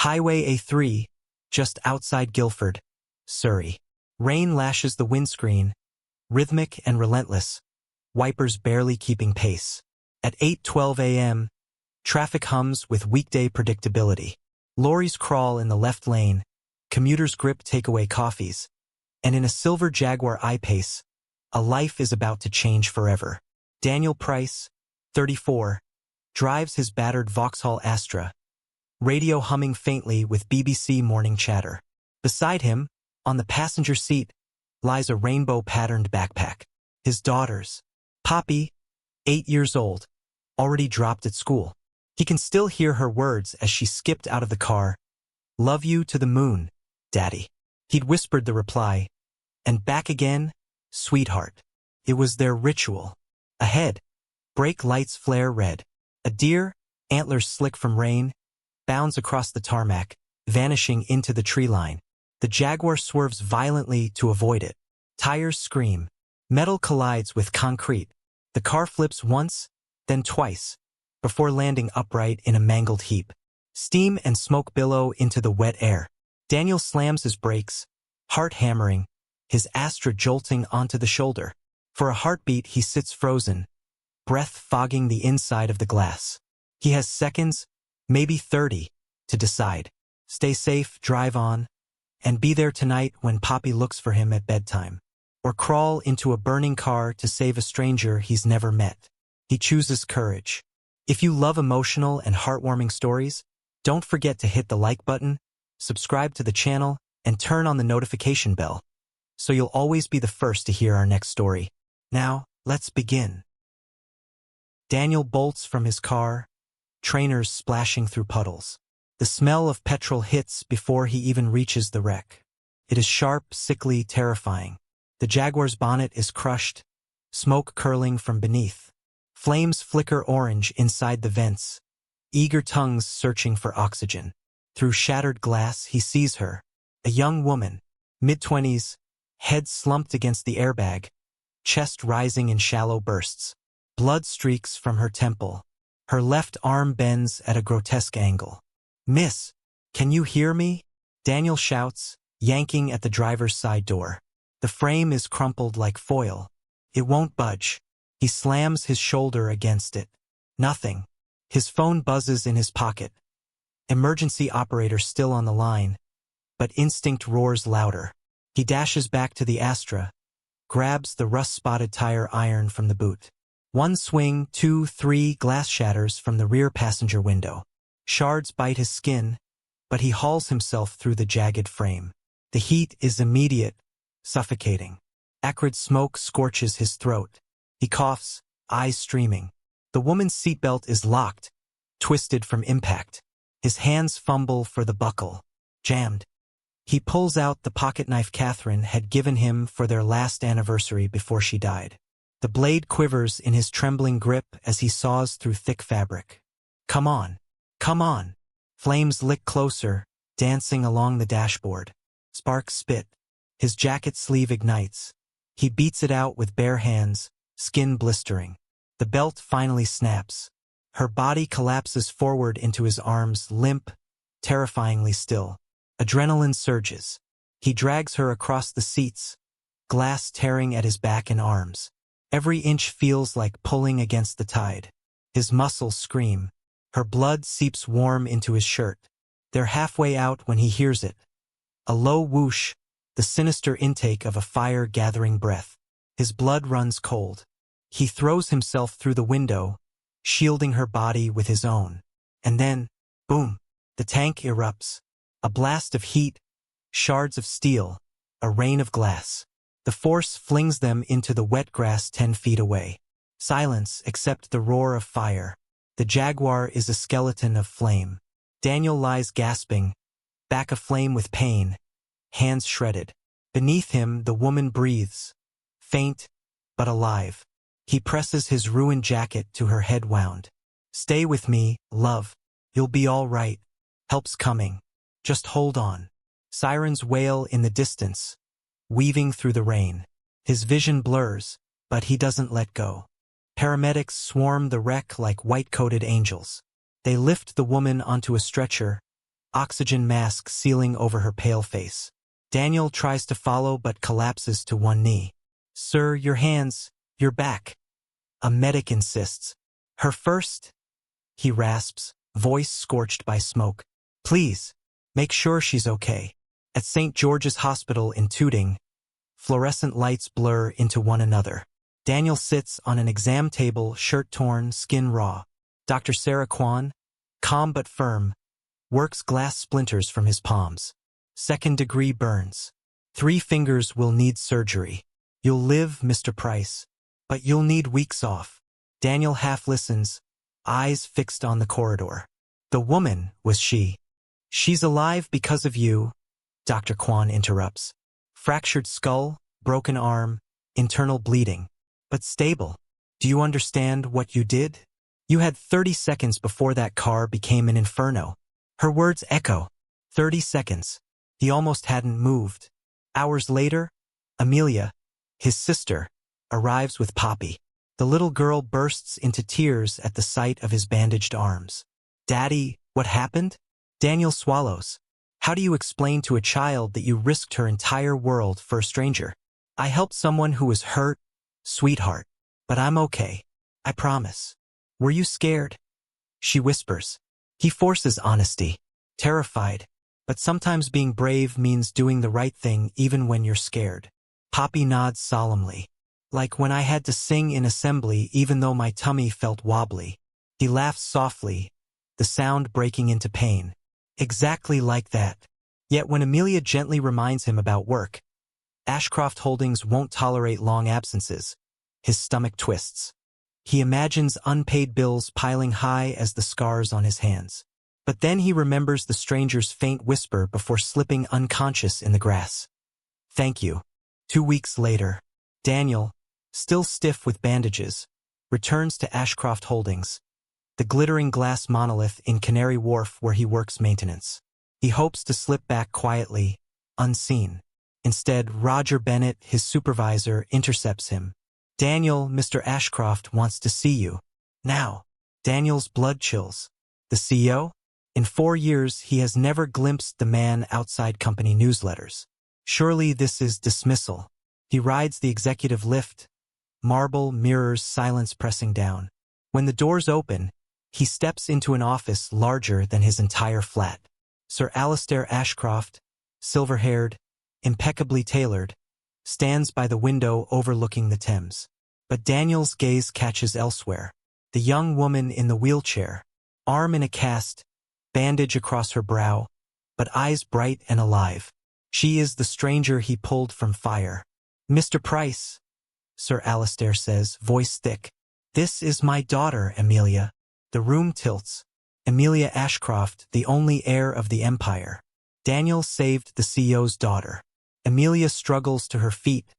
Highway A3, just outside Guildford, Surrey. Rain lashes the windscreen, rhythmic and relentless, wipers barely keeping pace. At 8:12 a.m., traffic hums with weekday predictability. Lorries crawl in the left lane, commuters grip takeaway coffees, and in a silver Jaguar I-Pace, a life is about to change forever. Daniel Price, 34, drives his battered Vauxhall Astra, radio humming faintly with BBC morning chatter. Beside him, on the passenger seat, lies a rainbow-patterned backpack. His daughters, Poppy, 8 years old, already dropped at school. He can still hear her words as she skipped out of the car. "Love you to the moon, Daddy." He'd whispered the reply. "And back again, sweetheart." It was their ritual. Ahead, brake lights flare red. A deer, antlers slick from rain, bounds across the tarmac, vanishing into the tree line. The Jaguar swerves violently to avoid it. Tires scream. Metal collides with concrete. The car flips once, then twice, before landing upright in a mangled heap. Steam and smoke billow into the wet air. Daniel slams his brakes, heart hammering, his Astra jolting onto the shoulder. For a heartbeat, he sits frozen, breath fogging the inside of the glass. He has seconds, maybe 30, to decide. Stay safe, drive on, and be there tonight when Poppy looks for him at bedtime. Or crawl into a burning car to save a stranger he's never met. He chooses courage. If you love emotional and heartwarming stories, don't forget to hit the like button, subscribe to the channel, and turn on the notification bell, so you'll always be the first to hear our next story. Now, let's begin. Daniel bolts from his car, trainers splashing through puddles. The smell of petrol hits before he even reaches the wreck. It is sharp, sickly, terrifying. The Jaguar's bonnet is crushed, smoke curling from beneath. Flames flicker orange inside the vents, eager tongues searching for oxygen. Through shattered glass, he sees her, a young woman, mid-20s, head slumped against the airbag, chest rising in shallow bursts. Blood streaks from her temple. Her left arm bends at a grotesque angle. "Miss, can you hear me?" Daniel shouts, yanking at the driver's side door. The frame is crumpled like foil. It won't budge. He slams his shoulder against it. Nothing. His phone buzzes in his pocket. Emergency operator still on the line, but instinct roars louder. He dashes back to the Astra, grabs the rust-spotted tire iron from the boot. One swing, 2, 3 glass shatters from the rear passenger window. Shards bite his skin, but he hauls himself through the jagged frame. The heat is immediate, suffocating. Acrid smoke scorches his throat. He coughs, eyes streaming. The woman's seatbelt is locked, twisted from impact. His hands fumble for the buckle. Jammed. He pulls out the pocketknife Catherine had given him for their last anniversary before she died. The blade quivers in his trembling grip as he saws through thick fabric. "Come on. Come on." Flames lick closer, dancing along the dashboard. Sparks spit. His jacket sleeve ignites. He beats it out with bare hands, skin blistering. The belt finally snaps. Her body collapses forward into his arms, limp, terrifyingly still. Adrenaline surges. He drags her across the seats, glass tearing at his back and arms. Every inch feels like pulling against the tide. His muscles scream. Her blood seeps warm into his shirt. They're halfway out when he hears it. A low whoosh, the sinister intake of a fire-gathering breath. His blood runs cold. He throws himself through the window, shielding her body with his own. And then, boom, the tank erupts. A blast of heat, shards of steel, a rain of glass. The force flings them into the wet grass 10 feet away. Silence except the roar of fire. The Jaguar is a skeleton of flame. Daniel lies gasping, back aflame with pain, hands shredded. Beneath him, the woman breathes, faint but alive. He presses his ruined jacket to her head wound. "Stay with me, love. You'll be all right. Help's coming. Just hold on." Sirens wail in the distance, weaving through the rain. His vision blurs, but he doesn't let go. Paramedics swarm the wreck like white-coated angels. They lift the woman onto a stretcher, oxygen mask sealing over her pale face. Daniel tries to follow but collapses to one knee. "Sir, your hands, your back." A medic insists. "Her first?" He rasps, voice scorched by smoke. "Please, make sure she's okay." At St. George's Hospital in Tooting, fluorescent lights blur into one another. Daniel sits on an exam table, shirt torn, skin raw. Dr. Sarah Kwan, calm but firm, works glass splinters from his palms. Second-degree burns. 3 fingers will need surgery. "You'll live, Mr. Price, but you'll need weeks off." Daniel half listens, eyes fixed on the corridor. "The woman, was she?" "She's alive because of you," Dr. Kwan interrupts. "Fractured skull, broken arm, internal bleeding. But stable. Do you understand what you did? You had 30 seconds before that car became an inferno." Her words echo. 30 seconds. He almost hadn't moved. Hours later, Amelia, his sister, arrives with Poppy. The little girl bursts into tears at the sight of his bandaged arms. "Daddy, what happened?" Daniel swallows. "How do you explain to a child that you risked her entire world for a stranger?" "I helped someone who was hurt, sweetheart. But I'm okay. I promise." "Were you scared?" She whispers. He forces honesty. "Terrified. But sometimes being brave means doing the right thing even when you're scared." Poppy nods solemnly. "Like when I had to sing in assembly even though my tummy felt wobbly." He laughs softly, the sound breaking into pain. "Exactly like that." Yet when Amelia gently reminds him about work, Ashcroft Holdings won't tolerate long absences. His stomach twists. He imagines unpaid bills piling high as the scars on his hands. But then he remembers the stranger's faint whisper before slipping unconscious in the grass. "Thank you." 2 weeks later, Daniel, still stiff with bandages, returns to Ashcroft Holdings, the glittering glass monolith in Canary Wharf where he works maintenance. He hopes to slip back quietly, unseen. Instead, Roger Bennett, his supervisor, intercepts him. "Daniel, Mr. Ashcroft wants to see you." Now, Daniel's blood chills. The CEO? In 4 years, he has never glimpsed the man outside company newsletters. Surely this is dismissal. He rides the executive lift, marble, mirrors, silence pressing down. When the doors open, he steps into an office larger than his entire flat. Sir Alistair Ashcroft, silver-haired, impeccably tailored, stands by the window overlooking the Thames. But Daniel's gaze catches elsewhere. The young woman in the wheelchair, arm in a cast, bandage across her brow, but eyes bright and alive. She is the stranger he pulled from fire. "Mr. Price," Sir Alistair says, voice thick. "This is my daughter, Amelia." The room tilts. Amelia Ashcroft, the only heir of the empire. Daniel saved the CEO's daughter. Amelia struggles to her feet,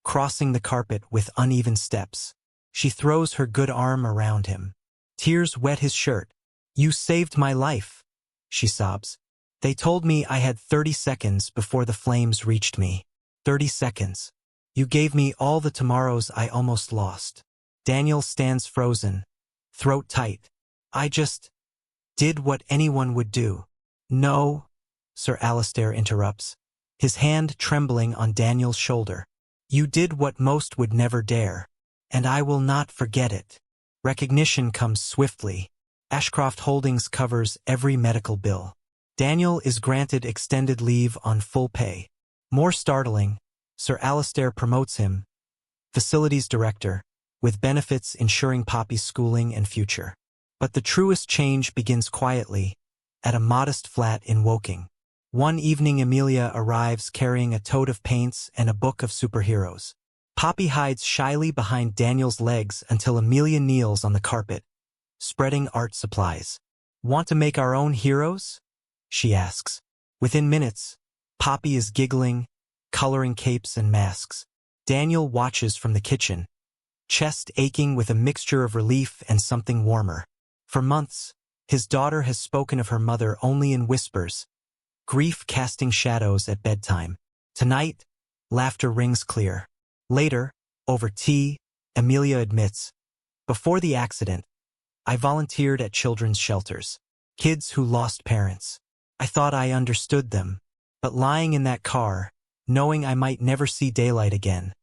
crossing the carpet with uneven steps. She throws her good arm around him. Tears wet his shirt. "You saved my life," she sobs. "They told me I had 30 seconds before the flames reached me. 30 seconds. You gave me all the tomorrows I almost lost." Daniel stands frozen, throat tight. "I just did what anyone would do." "No," Sir Alistair interrupts, his hand trembling on Daniel's shoulder. "You did what most would never dare, and I will not forget it." Recognition comes swiftly. Ashcroft Holdings covers every medical bill. Daniel is granted extended leave on full pay. More startling, Sir Alistair promotes him, facilities director, with benefits ensuring Poppy's schooling and future. But the truest change begins quietly, at a modest flat in Woking. One evening Amelia arrives carrying a tote of paints and a book of superheroes. Poppy hides shyly behind Daniel's legs until Amelia kneels on the carpet, spreading art supplies. "Want to make our own heroes?" she asks. Within minutes, Poppy is giggling, coloring capes and masks. Daniel watches from the kitchen, chest aching with a mixture of relief and something warmer. For months, his daughter has spoken of her mother only in whispers, grief casting shadows at bedtime. Tonight, laughter rings clear. Later, over tea, Amelia admits, "Before the accident, I volunteered at children's shelters. Kids who lost parents. I thought I understood them. But lying in that car, knowing I might never see daylight again,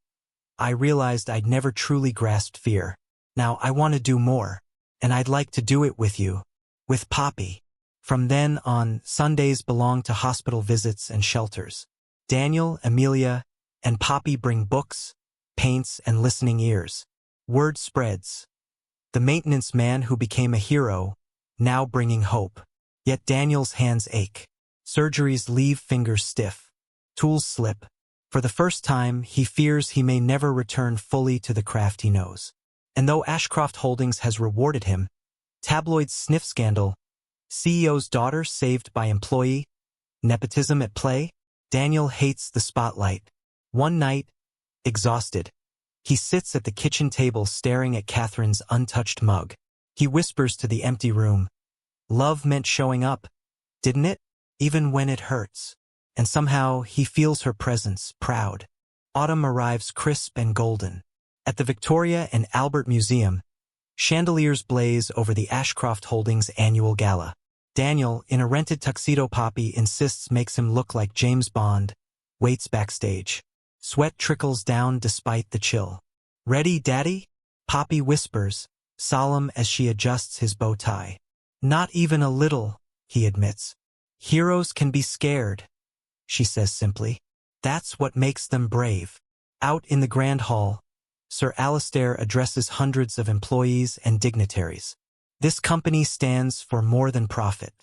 I realized I'd never truly grasped fear. Now I want to do more, and I'd like to do it with you. With Poppy. From then on, Sundays belong to hospital visits and shelters. Daniel, Amelia, and Poppy bring books, paints, and listening ears. Word spreads. The maintenance man who became a hero, now bringing hope. Yet Daniel's hands ache. Surgeries leave fingers stiff. Tools slip. For the first time, he fears he may never return fully to the craft he knows. And though Ashcroft Holdings has rewarded him, tabloid sniff scandal, CEO's daughter saved by employee, nepotism at play, Daniel hates the spotlight. One night, exhausted, he sits at the kitchen table staring at Catherine's untouched mug. He whispers to the empty room, "Love meant showing up, didn't it? Even when it hurts." And somehow he feels her presence, proud. Autumn arrives crisp and golden. At the Victoria and Albert Museum, chandeliers blaze over the Ashcroft Holdings annual gala. Daniel, in a rented tuxedo Poppy insists makes him look like James Bond, waits backstage. Sweat trickles down despite the chill. "Ready, Daddy?" Poppy whispers, solemn as she adjusts his bow tie. "Not even a little," he admits. "Heroes can be scared," she says simply. "That's what makes them brave." Out in the Grand Hall, Sir Alistair addresses hundreds of employees and dignitaries. This company stands for more than profit.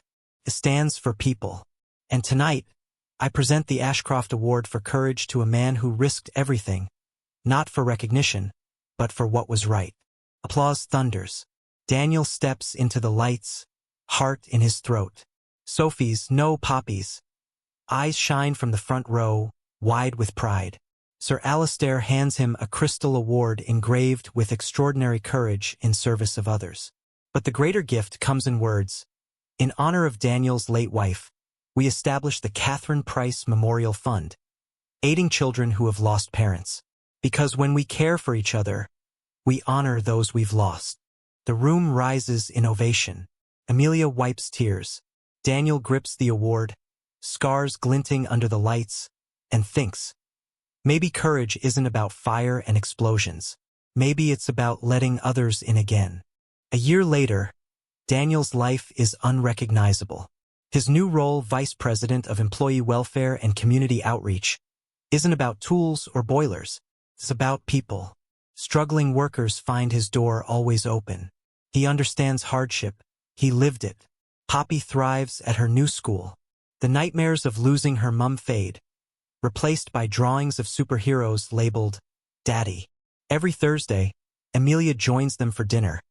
It stands for people. And tonight, I present the Ashcroft Award for Courage to a man who risked everything, not for recognition, but for what was right. Applause thunders. Daniel steps into the lights, heart in his throat. Sophie's, no Poppy's. Eyes shine from the front row, wide with pride. Sir Alistair hands him a crystal award engraved with extraordinary courage in service of others. But the greater gift comes in words. In honor of Daniel's late wife, we established the Catherine Price Memorial Fund, aiding children who have lost parents. Because when we care for each other, we honor those we've lost. The room rises in ovation. Amelia wipes tears. Daniel grips the award, scars glinting under the lights, and thinks, maybe courage isn't about fire and explosions. Maybe it's about letting others in again. A year later, Daniel's life is unrecognizable. His new role, Vice President of Employee Welfare and Community Outreach, isn't about tools or boilers. It's about people. Struggling workers find his door always open. He understands hardship. He lived it. Poppy thrives at her new school. The nightmares of losing her mum fade, replaced by drawings of superheroes labeled Daddy. Every Thursday, Amelia joins them for dinner.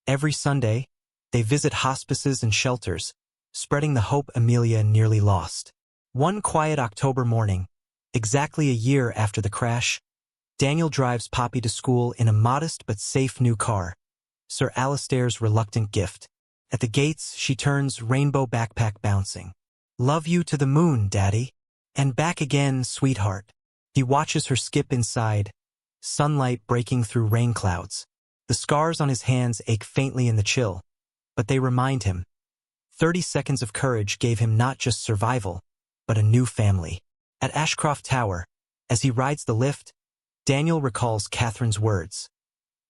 Every Sunday, they visit hospices and shelters, spreading the hope Amelia nearly lost. One quiet October morning, exactly a year after the crash, Daniel drives Poppy to school in a modest but safe new car, Sir Alistair's reluctant gift. At the gates, she turns, rainbow backpack bouncing. "Love you to the moon, Daddy. And back again, sweetheart." He watches her skip inside, sunlight breaking through rain clouds. The scars on his hands ache faintly in the chill, but they remind him. 30 seconds of courage gave him not just survival, but a new family. At Ashcroft Tower, as he rides the lift, Daniel recalls Catherine's words.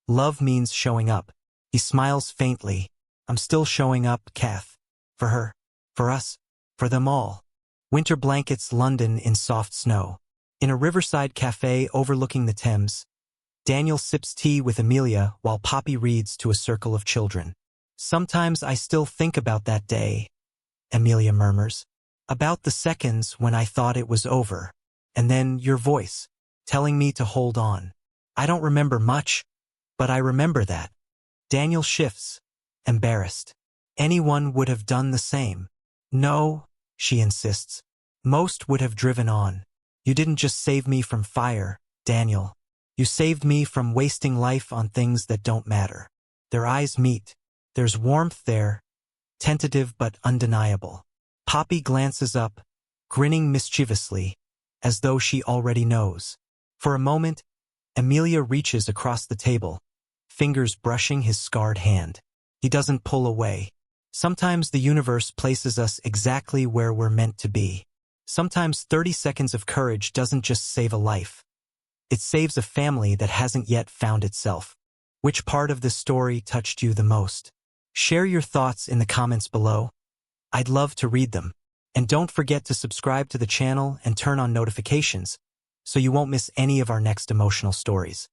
"Love means showing up." He smiles faintly. "I'm still showing up, Kath. For her. For us. For them all." Winter blankets London in soft snow. In a riverside cafe overlooking the Thames, Daniel sips tea with Amelia while Poppy reads to a circle of children. "Sometimes I still think about that day," Amelia murmurs. "About the seconds when I thought it was over. And then your voice, telling me to hold on. I don't remember much, but I remember that." Daniel shifts, embarrassed. Anyone would have done the same. "No," she insists. "Most would have driven on. You didn't just save me from fire, Daniel. You saved me from wasting life on things that don't matter." Their eyes meet. There's warmth there, tentative but undeniable. Poppy glances up, grinning mischievously, as though she already knows. For a moment, Amelia reaches across the table, fingers brushing his scarred hand. He doesn't pull away. Sometimes the universe places us exactly where we're meant to be. Sometimes 30 seconds of courage doesn't just save a life. It saves a family that hasn't yet found itself. Which part of this story touched you the most? Share your thoughts in the comments below. I'd love to read them. And don't forget to subscribe to the channel and turn on notifications so you won't miss any of our next emotional stories.